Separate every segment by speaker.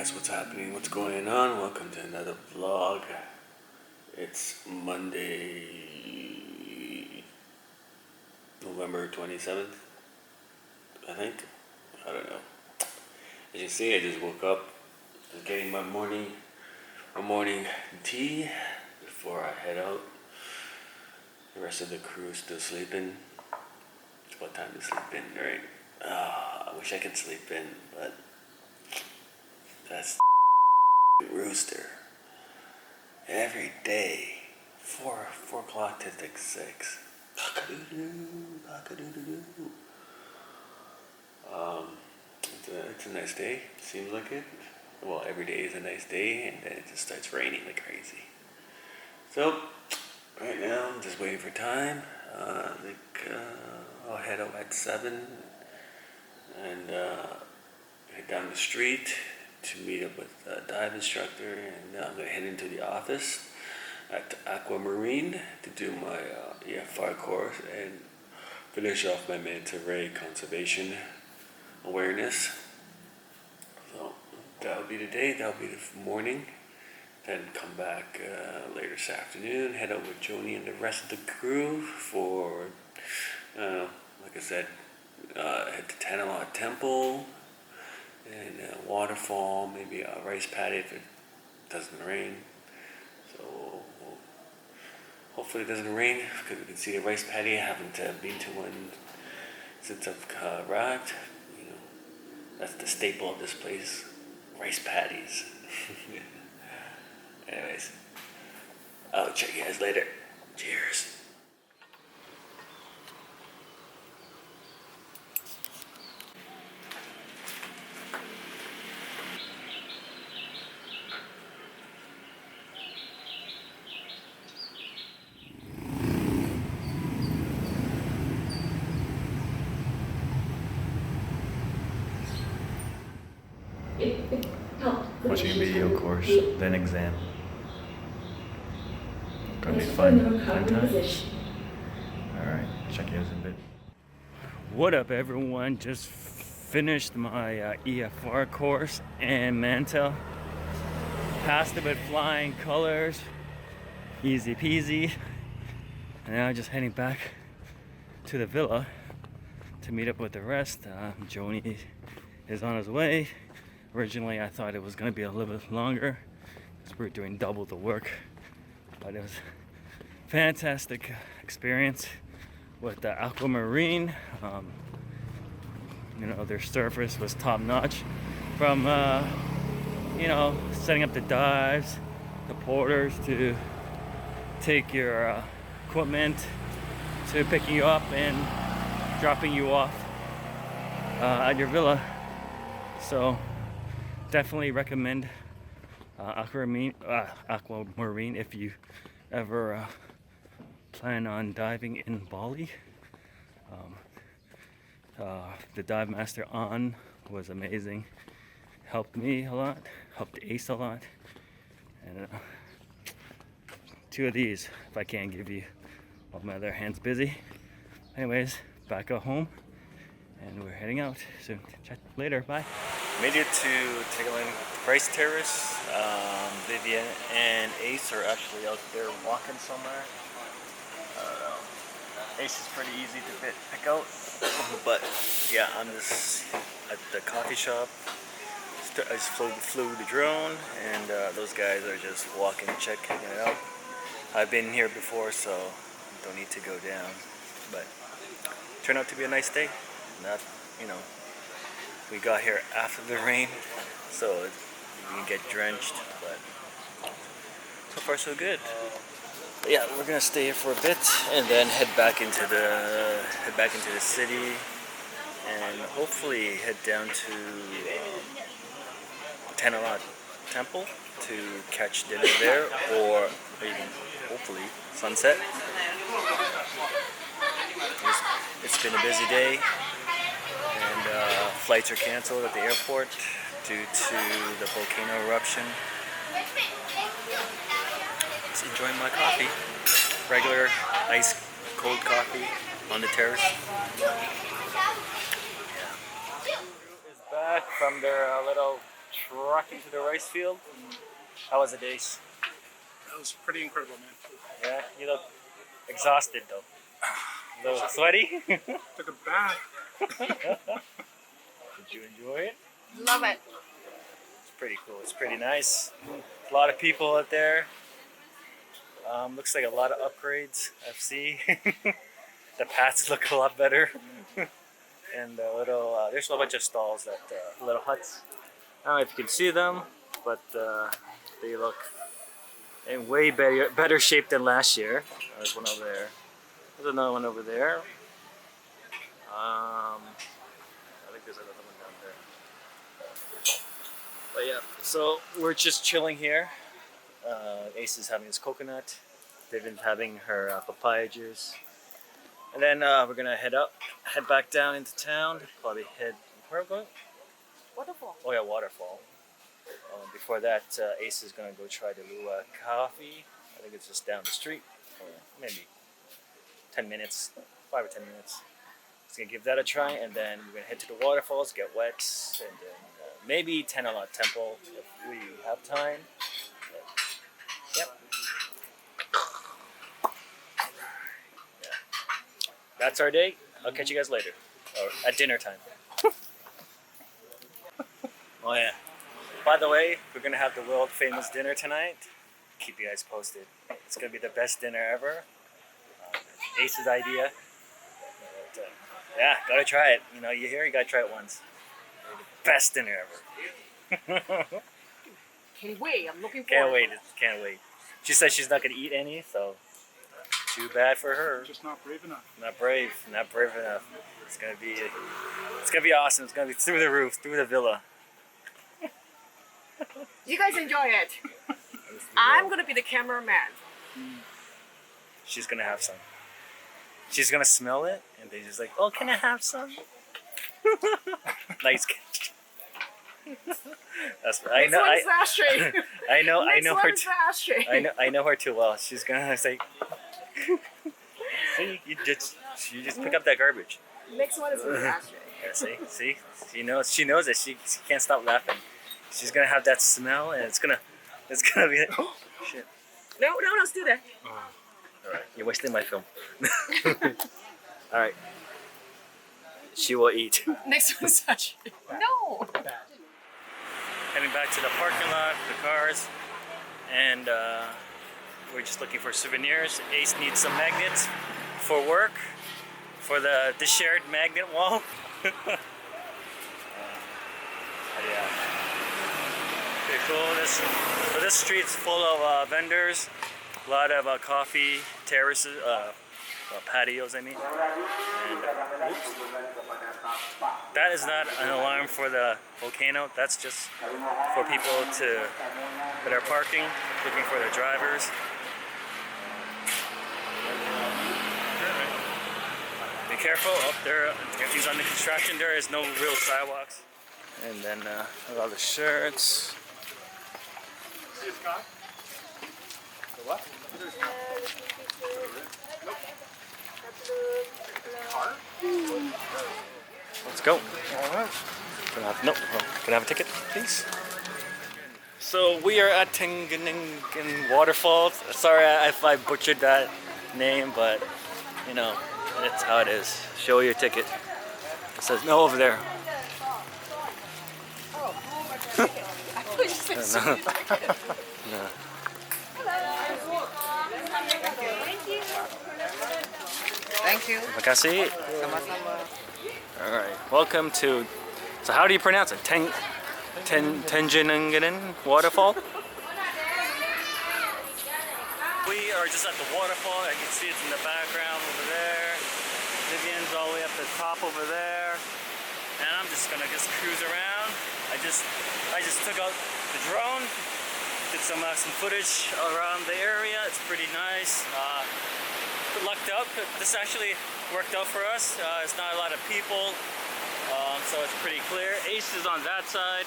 Speaker 1: guys, what's happening? What's going on? Welcome to another vlog. It's Monday, November 27th, I think. I don't know. As you see, I just woke up. I'm getting my morning tea before I head out. The rest of the crew is still sleeping. It's about time to sleep in, right? I wish I could sleep in, but that's rooster. Every day, 4 o'clock to 6. It's a nice day. Seems like it. Well, every day is a nice day, and then it just starts raining like crazy. So, right now I'm just waiting for time. I'll head out at 7 and head down the street to meet up with a dive instructor, and I'm going to head into the office at Aquamarine to do my EFR course and finish off my Manta Ray Conservation Awareness. So that'll be the day, that'll be the morning. Then come back later this afternoon, head out with Joni and the rest of the crew for, like I said, head to Tanah Lot Temple and Waterfall, maybe a rice paddy if it doesn't rain. So hopefully it doesn't rain because we can see the rice paddy. I haven't been to one since I've arrived. You know, that's the staple of this place, rice paddies. Anyways, I'll check you guys later. Cheers.
Speaker 2: Watching a video course, then exam. Gonna be fun times. Alright, check you guys in a bit.
Speaker 3: What up, everyone? Just finished my EFR course in Manta. Passed it with flying colors. Easy peasy. And now just heading back to the villa to meet up with the rest. Joni is on his way. Originally, I thought it was going to be a little bit longer because we were doing double the work. But it was a fantastic experience with the Aquamarine. Their surface was top notch. From, setting up the dives, the porters to take your equipment, to picking you up and dropping you off at your villa. So definitely recommend Aquamarine if you ever plan on diving in Bali. The dive master was amazing. Helped me a lot, helped Ace a lot. And 2 of these, if I can't give you, while my other hand's busy. Anyways, back at home, and we're heading out. So chat later, bye.
Speaker 2: Made it to Tegallalang Rice Terrace. Vivian and Ace are actually out there walking somewhere. Ace is pretty easy to pick out. But yeah, I'm just at the coffee shop. I just flew the drone, and those guys are just walking, checking it out. I've been here before, so don't need to go down. But turned out to be a nice day. We got here after the rain, so we can get drenched, but so far so good. But yeah, we're gonna stay here for a bit and then head back into the city, and hopefully head down to Tanah Lot Temple to catch dinner there, or maybe hopefully sunset. It's been a busy day. And flights are canceled at the airport due to the volcano eruption. Just enjoying my coffee. Regular, ice cold coffee on the terrace. Yeah. Is back from their little trucking to the rice field. How was it, Ace?
Speaker 4: That was pretty incredible, man.
Speaker 2: Yeah, you look exhausted though. A little sweaty?
Speaker 4: Took a bath.
Speaker 2: Did you enjoy it?
Speaker 5: Love it.
Speaker 2: It's pretty cool. It's pretty nice. A lot of people out there. Looks like a lot of upgrades. FC. The paths look a lot better. And there's a bunch of stalls that little huts. I don't know if you can see them, but they look in way better shape than last year. There's one over there. There's another one over there. I think there's another one down there. But yeah, so we're just chilling here. Ace is having his coconut. Vivian's having her papaya juice. And then we're gonna head back down into town. Probably head, where are we going?
Speaker 5: Waterfall.
Speaker 2: Oh yeah, Waterfall. Before that, Ace is gonna go try the Lua coffee. I think it's just down the street, or maybe 10 minutes, 5 or 10 minutes. He's gonna give that a try, and then we're gonna head to the waterfalls, get wet, and then maybe Tanah Lot Temple if we have time. But, yep. Yeah. That's our day. I'll catch you guys later, or at dinner time. Oh yeah. By the way, we're gonna have the world famous dinner tonight. Keep you guys posted. It's gonna be the best dinner ever. Ace's idea. But, yeah, gotta try it. You know, you hear, you gotta try it once. The best dinner ever.
Speaker 5: Can't wait. I'm looking
Speaker 2: Can't
Speaker 5: forward.
Speaker 2: wait. Can't wait. She said she's not gonna eat any, so too bad for her.
Speaker 4: Just not brave enough.
Speaker 2: Not brave enough. It's gonna be awesome. It's gonna be through the roof, through the villa.
Speaker 5: You guys enjoy it. I'm gonna be the cameraman.
Speaker 2: She's gonna have some. She's gonna smell it, and then she's like, "Oh, can I have some?" Nice. That's right.
Speaker 5: Next one's the ashtray.
Speaker 2: I know
Speaker 5: Next
Speaker 2: her.
Speaker 5: one's the ashtray.
Speaker 2: I know her too well. She's gonna say, "See, you just pick up that garbage."
Speaker 5: Next one is the ashtray.
Speaker 2: Yeah, see, she knows it. She can't stop laughing. She's gonna have that smell, and it's gonna be like, oh, shit.
Speaker 5: No, still there.
Speaker 2: All right, you're wasting my film. All right, she will eat.
Speaker 5: Next one's ashtray. No.
Speaker 2: Heading back to the parking lot, the cars, and we're just looking for souvenirs. Ace needs some magnets for work, for the shared magnet wall. Yeah. Pretty cool. This street's full of vendors, a lot of coffee terraces, patios. I mean, and oops. That is not an alarm for the volcano. That's just for people that are parking, looking for their drivers. Be careful up there. If he's under construction, there is no real sidewalks. And then all the shirts.
Speaker 4: What?
Speaker 2: Let's go. Can I have a ticket, please? So we are at Tegenungan Waterfall. Sorry if I butchered that name, but you know, it's how it is. Show your ticket. It says no over there. No.
Speaker 5: Thank you.
Speaker 2: Makasih. Alright, welcome to, so how do you pronounce it? Tegenungan Waterfall? We are just at the waterfall. I can see it's in the background over there. Vivian's all the way up the top over there. And I'm just gonna cruise around. I just took out the drone, did some footage around the area. It's pretty nice. Lucked up. This actually worked out for us. It's not a lot of people, so it's pretty clear. Ace is on that side.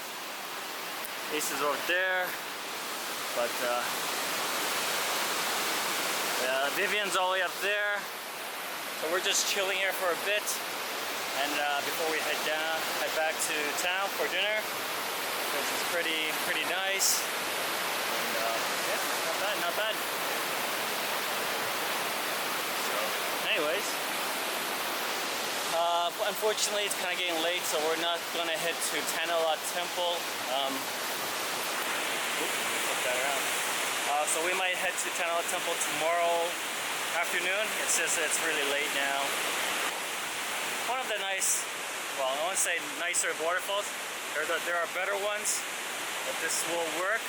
Speaker 2: Ace is over there. But yeah, Vivian's all the way up there. So we're just chilling here for a bit, and before we head back to town for dinner.
Speaker 3: Rapids is pretty nice. And yeah, not bad, not bad. So, anyways, unfortunately it's kind of getting late, so we're not gonna head to Tanah Lot Temple. Flip that around. So we might head to Tanah Lot Temple tomorrow afternoon. It's just it's really late now. One of the nice, well, I won't say nicer waterfalls. There are better ones, but this will work.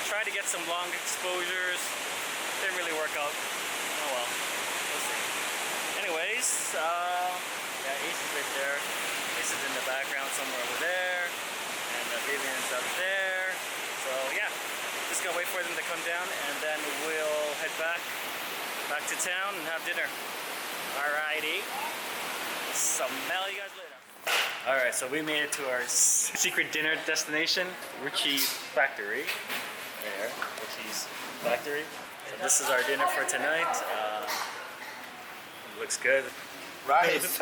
Speaker 3: Try to get some long exposures. Didn't really work out. Oh well, we'll see. Anyways, yeah, Ace is right there. Ace is in the background somewhere over there, and Vivian's up there. So yeah, just gonna wait for them to come down, and then we'll head back to town and have dinner. Alrighty. Smell you guys later. Alright, so we made it to our secret dinner destination, Richeese Factory. There, Richeese Factory. So this is our dinner for tonight. Looks good.
Speaker 4: Rice.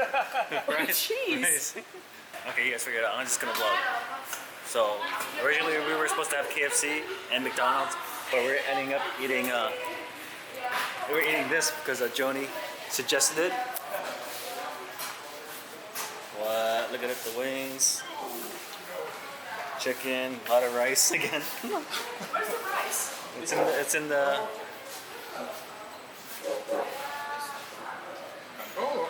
Speaker 3: Rice.
Speaker 5: Cheese.
Speaker 3: Okay, you guys figure it out. I'm just gonna vlog. So originally we were supposed to have KFC and McDonald's, but we're ending up eating. We're eating this because Joni suggested it. What? Look at it, the wings, chicken, a lot of rice again. It's in the.
Speaker 4: Oh,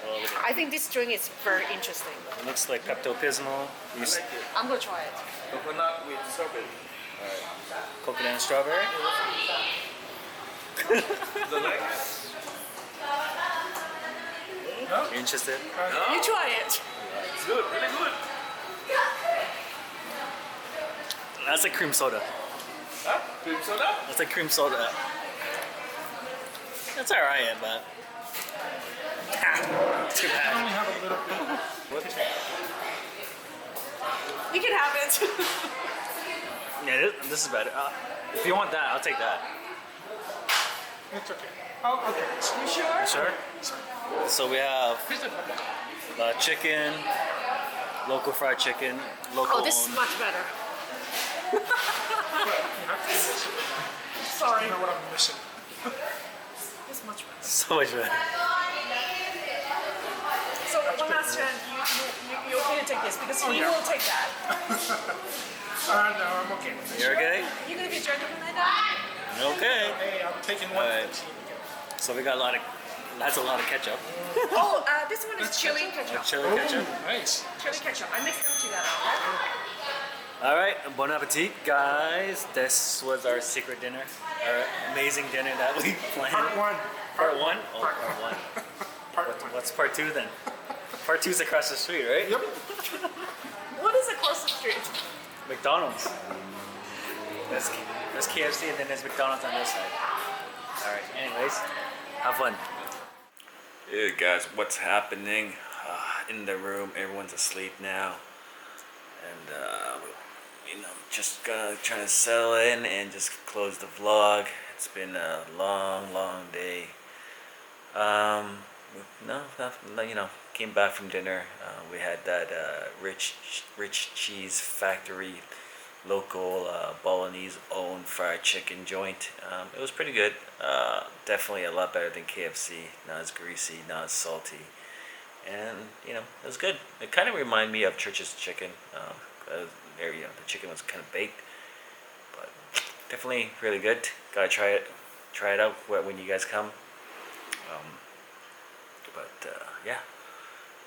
Speaker 3: Oh, look at
Speaker 5: I think this drink is very interesting.
Speaker 3: it. It looks like Pepto-Bismol.
Speaker 5: I'm gonna try it.
Speaker 4: coconut with strawberry.
Speaker 3: Coconut and strawberry.
Speaker 4: The legs?
Speaker 3: You interested?
Speaker 5: You try it.
Speaker 4: It's good, really good.
Speaker 3: That's like cream soda.
Speaker 4: Huh? Cream soda?
Speaker 3: That's like cream soda. That's alright, but too
Speaker 4: I
Speaker 3: bad.
Speaker 4: only have a little bit.
Speaker 3: What?
Speaker 5: You can have it.
Speaker 3: Yeah, this is better. If you want that, I'll take that.
Speaker 4: It's okay. Oh, okay.
Speaker 5: You sure?
Speaker 3: Sure. So we have
Speaker 4: Here's the
Speaker 3: chicken, local fried chicken, local
Speaker 5: Oh, this is
Speaker 3: owned.
Speaker 5: much better.
Speaker 4: You have to do this.
Speaker 5: Sorry.
Speaker 4: You know what I'm missing.
Speaker 5: This is much better.
Speaker 3: So much better.
Speaker 5: So one last time, you're okay to take this because he
Speaker 4: yeah.
Speaker 5: will take that.
Speaker 4: No, I'm okay with this.
Speaker 3: You're okay?
Speaker 5: You're gonna be a gentleman like that?
Speaker 3: Okay.
Speaker 4: Hey, I'm taking one.
Speaker 3: Alright. So we got that's a lot of ketchup.
Speaker 5: Oh, this one is chili ketchup.
Speaker 3: Chili ketchup.
Speaker 4: Nice.
Speaker 5: Chili ketchup. I mixed them together.
Speaker 3: All right, bon appetit, guys. This was our secret dinner, our amazing dinner that we planned.
Speaker 4: Part one.
Speaker 3: Part one? Oh,
Speaker 4: Part
Speaker 3: part one.
Speaker 4: Part one.
Speaker 3: What's part two then? Part two's across the street, right?
Speaker 4: Yep.
Speaker 5: What is across the street?
Speaker 3: McDonald's. There's KFC and then there's McDonald's on this side. All right. Anyways, have fun.
Speaker 1: Hey guys, what's happening? In the room, everyone's asleep now, and just trying to settle in and just close the vlog. It's been a long day. Came back from dinner. We had that Richeese Factory local Balinese owned fried chicken joint. It was pretty good. Definitely a lot better than KFC. Not as greasy, not as salty, and it was good. It kind of reminded me of Church's chicken. The chicken was kind of baked, but definitely really good. Gotta try it out when you guys come. Yeah.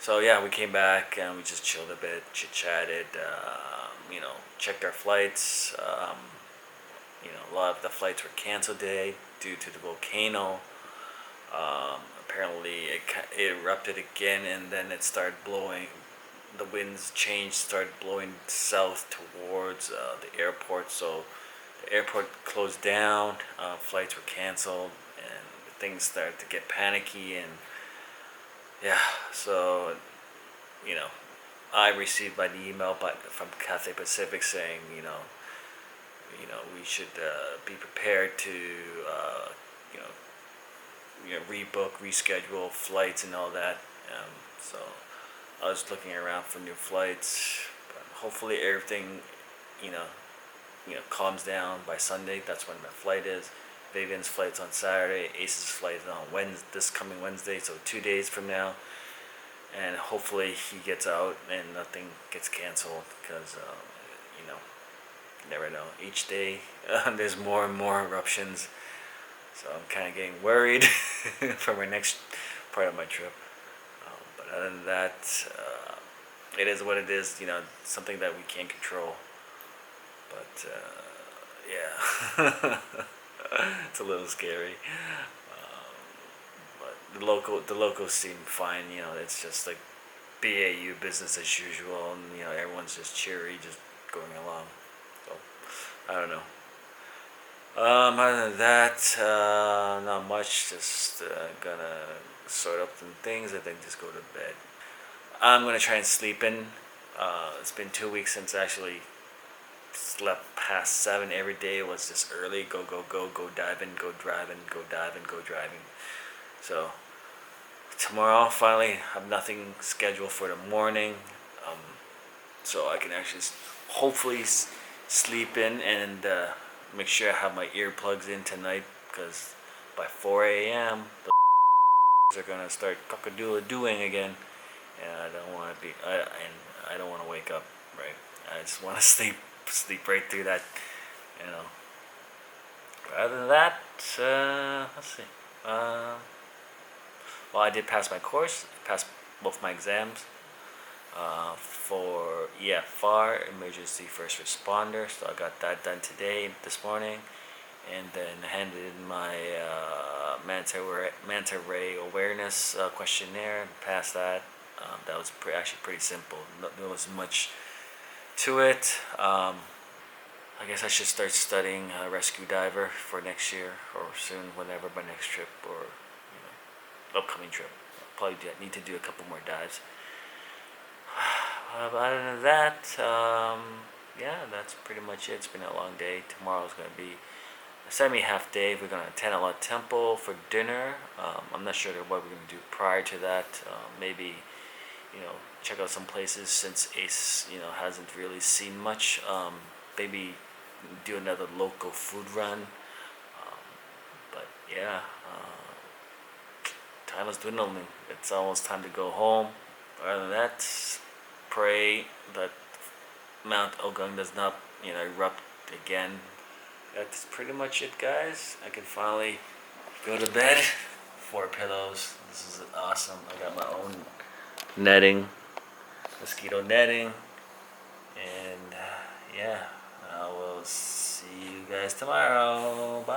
Speaker 1: So yeah, we came back and we just chilled a bit, chit-chatted, checked our flights. A lot of the flights were canceled today due to the volcano. Apparently it erupted again, and then it started blowing. The winds changed, started blowing south towards the airport. So the airport closed down, flights were canceled, and things started to get panicky. And yeah, so I received an email from Cathay Pacific saying we should be prepared to rebook, reschedule flights and all that. So I was looking around for new flights, but
Speaker 2: hopefully everything, you know, calms down by Sunday. That's when my flight is. Vivian's flight's on Saturday. Ace's flight is on this coming Wednesday, so 2 days from now. And hopefully he gets out and nothing gets canceled, because you know, you never know. Each day there's more and more eruptions, so I'm kind of getting worried for my next part of my trip. But other than that, it is what it is. You know, something that we can't control. But yeah, it's a little scary. But the locals seem fine. You know, it's just like BAU, business as usual, and you know, everyone's just cheery, just going along. So I don't know. Other than that, not much. Just gonna sort up some things. I think just go to bed. I'm gonna try and sleep in. It's been 2 weeks since I actually slept past 7 every day. It was just early, go diving, go driving, go diving, go driving. So tomorrow finally have nothing scheduled for the morning, so I can actually hopefully sleep in and make sure I have my earplugs in tonight, because by 4 a.m. the are gonna start cock-a-doodle-doing again, and I don't want to I don't want to wake up, right? I just want to sleep right through that, you know. But other than that, let's see. Well, I did pass my course, passed both my exams for EFR, Emergency First Responder, so I got that done this morning, and then handed in my Manta Ray Awareness questionnaire and passed that. That was actually pretty simple. There wasn't much to it. I guess I should start studying rescue diver for next year, or soon, whenever my next trip, or upcoming trip. I'll probably need to do a couple more dives. Other than that, yeah, that's pretty much it. It's been a long day. Tomorrow's going to be a semi-half day. We're going to Tanah Lot Temple for dinner. I'm not sure what we're going to do prior to that. Maybe, check out some places, since Ace, hasn't really seen much. Maybe do another local food run. But yeah, time is dwindling. It's almost time to go home. Other than that, pray that Mount Ogung does not, erupt again. That's pretty much it, guys. I can finally go to bed. 4 pillows. This is awesome. I got my own netting, mosquito netting, and yeah, I will see you guys tomorrow. Bye.